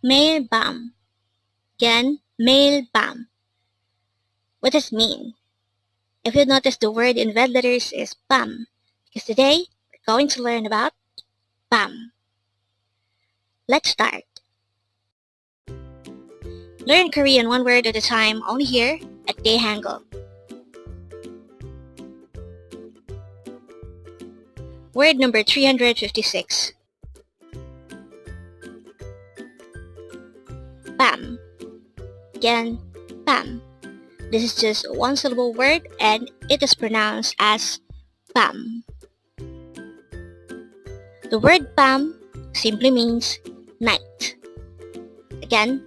Mail bam. Again, mail bam. What does it mean? If you notice, the word in red letters is bam, because today we're going to learn about bam. Let's start. Learn Korean one word at a time only here at Dae-Hangul. Word number 356. Bam. Again, bam. This is just a one-syllable word and it is pronounced as bam. The word bam simply means night. Again,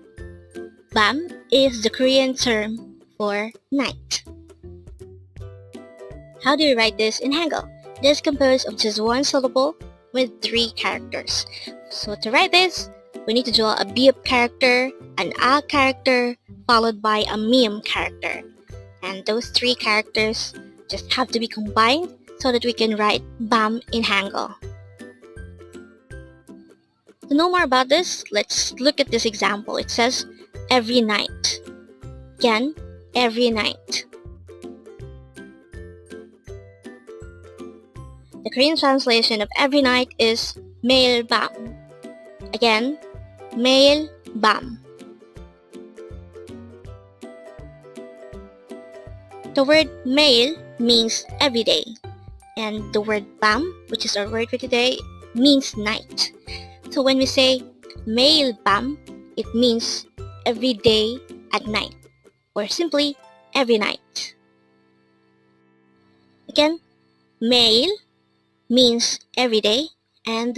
bam is the Korean term for night. How do you write this in Hangul? This is composed of just one syllable with 3 characters. So to write this, we need to draw a beep character, an a character, followed by a meme character. And those 3 characters just have to be combined so that we can write bam in Hangul. To know more about this, let's look at this example. It says, every night. Again, every night. The Korean translation of every night is mail bam. Again, mail bam. The word mail means every day, and the word bam, which is our word for today, means night. So when we say mail bam, it means every day at night, or simply every night. Again, mail means every day and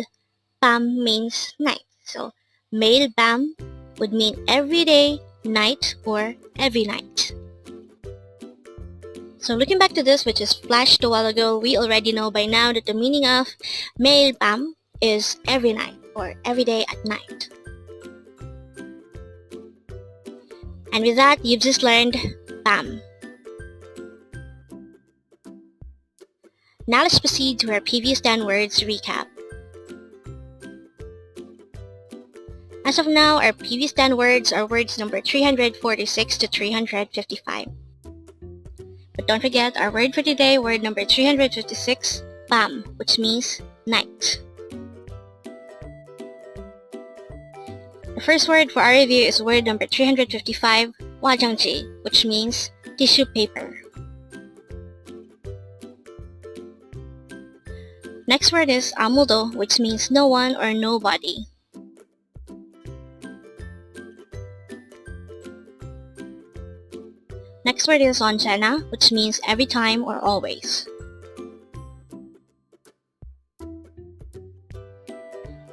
bam means night. So mail bam would mean every day, night, or every night. So looking back to this, which is flashed a while ago, we already know by now that the meaning of mail bam is every night or every day at night. And with that, you've just learned bam. Now let's proceed to our previous 10 words recap. As of now, our previous 10 words are words number 346 to 355. But don't forget our word for today, word number 356, bam, which means night. The first word for our review is word number 355, wajangji, which means tissue paper. Next word is amudo, which means no one or nobody. Next word is onjena, which means every time or always.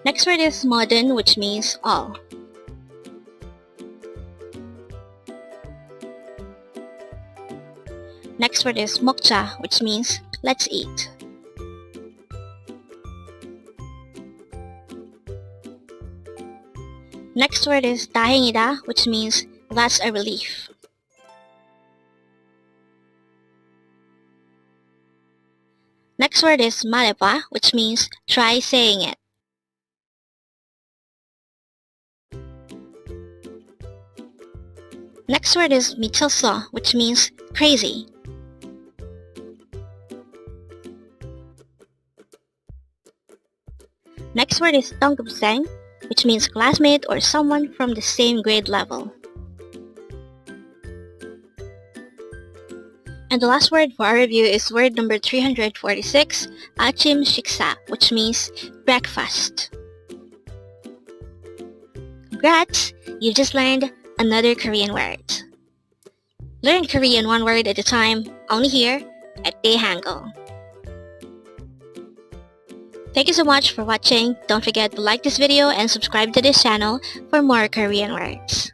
Next word is modern, which means all. Next word is mokcha, which means let's eat. Next word is dae-hangul, which means that's a relief. Next word is marepa, which means try saying it. Next word is michoso, which means crazy. Next word is donggupseng, which means classmate or someone from the same grade level. And the last word for our review is word number 346, achim shiksa, which means breakfast. Congrats! You just learned another Korean word. Learn Korean one word at a time, only here at Dae-Hangul. Thank you so much for watching. Don't forget to like this video and subscribe to this channel for more Korean words.